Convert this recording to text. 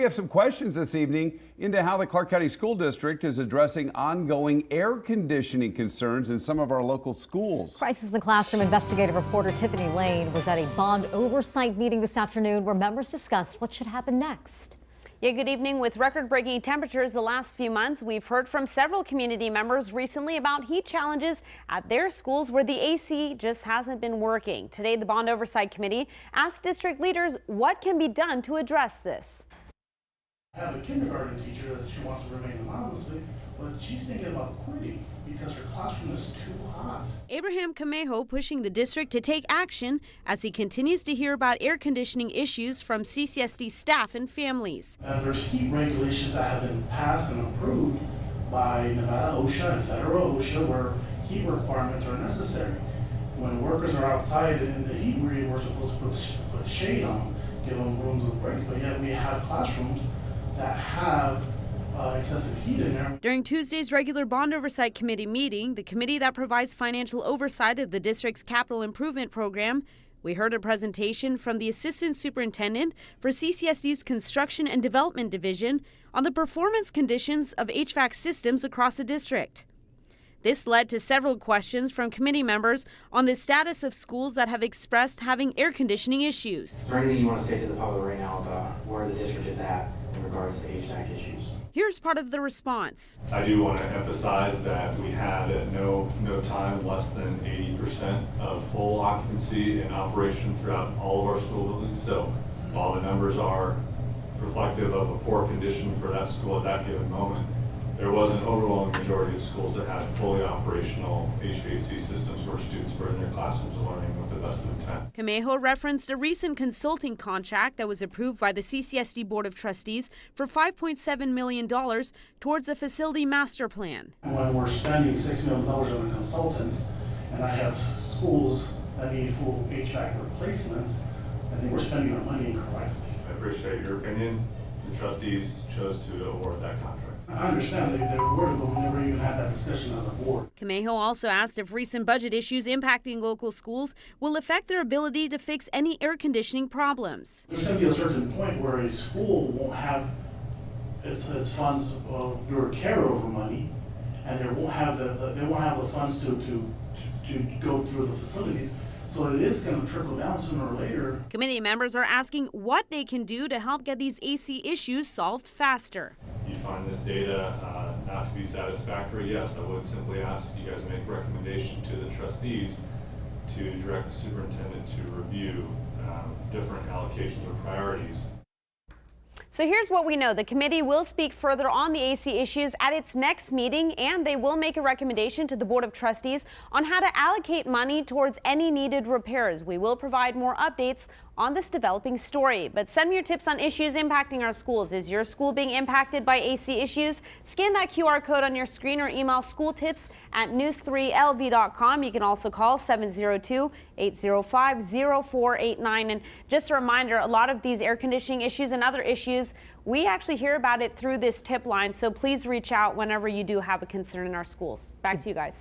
have some questions this evening into how the Clark County School District is addressing ongoing air conditioning concerns in some of our local schools. Crisis in the Classroom investigative reporter Tiffany Lane was at a bond oversight meeting this afternoon where members discussed what should happen next. Yeah, good evening. With record-breaking temperatures the last few months, we've heard from several community members recently about heat challenges at their schools where the AC just hasn't been working. Today, the Bond Oversight Committee asked district leaders what can be done to address this. I have a kindergarten teacher that she wants to remain anonymously, but she's thinking about quitting because her classroom is too hot. Abraham Camejo pushing the district to take action as he continues to hear about air conditioning issues from CCSD staff and families. There's heat regulations that have been passed and approved by Nevada OSHA and federal OSHA where heat requirements are necessary. When workers are outside in the heat, we're supposed to put shade on them, give them rooms of breaks, but yet we have classrooms that have excessive heat in there. During Tuesday's regular Bond Oversight Committee meeting, the committee that provides financial oversight of the district's capital improvement program, we heard a presentation from the Assistant Superintendent for CCSD's Construction and Development Division on the performance conditions of HVAC systems across the district. This led to several questions from committee members on the status of schools that have expressed having air conditioning issues. Is there anything you want to say to the public right now about where the district is at in regards to HVAC issues? Here's part of the response. I do want to emphasize that we had at no time less than 80% of full occupancy in operation throughout all of our school buildings. So while the numbers are reflective of a poor condition for that school at that given moment, there was an overwhelming majority of schools that had fully operational HVAC systems where students were in their classrooms learning with the best of intent. Camejo referenced a recent consulting contract that was approved by the CCSD Board of Trustees for $5.7 million towards a facility master plan. When we're spending $6 million on a consultant, and I have schools that need full HVAC replacements, I think we're spending our money incorrectly. I appreciate your opinion. The trustees chose to award that contract. I understand they awarded, but we never even had that discussion as a board. Camejo also asked if recent budget issues impacting local schools will affect their ability to fix any air conditioning problems. There's going to be a certain point where a school won't have its funds your carryover money, and they won't have the funds to go through the facilities. So it is going to trickle down sooner or later. Committee members are asking what they can do to help get these AC issues solved faster. You find this data not to be satisfactory, yes, I would simply ask you guys to make a recommendation to the trustees to direct the superintendent to review different allocations or priorities. So here's what we know. The committee will speak further on the AC issues at its next meeting, and they will make a recommendation to the Board of Trustees on how to allocate money towards any needed repairs. We will provide more updates on this developing story. But send me your tips on issues impacting our schools. Is your school being impacted by AC issues? Scan that QR code on your screen or email schooltips@news3lv.com. You can also call 702-805-0489. And just a reminder, a lot of these air conditioning issues and other issues, we actually hear about it through this tip line. So please reach out whenever you do have a concern in our schools. Back to you guys.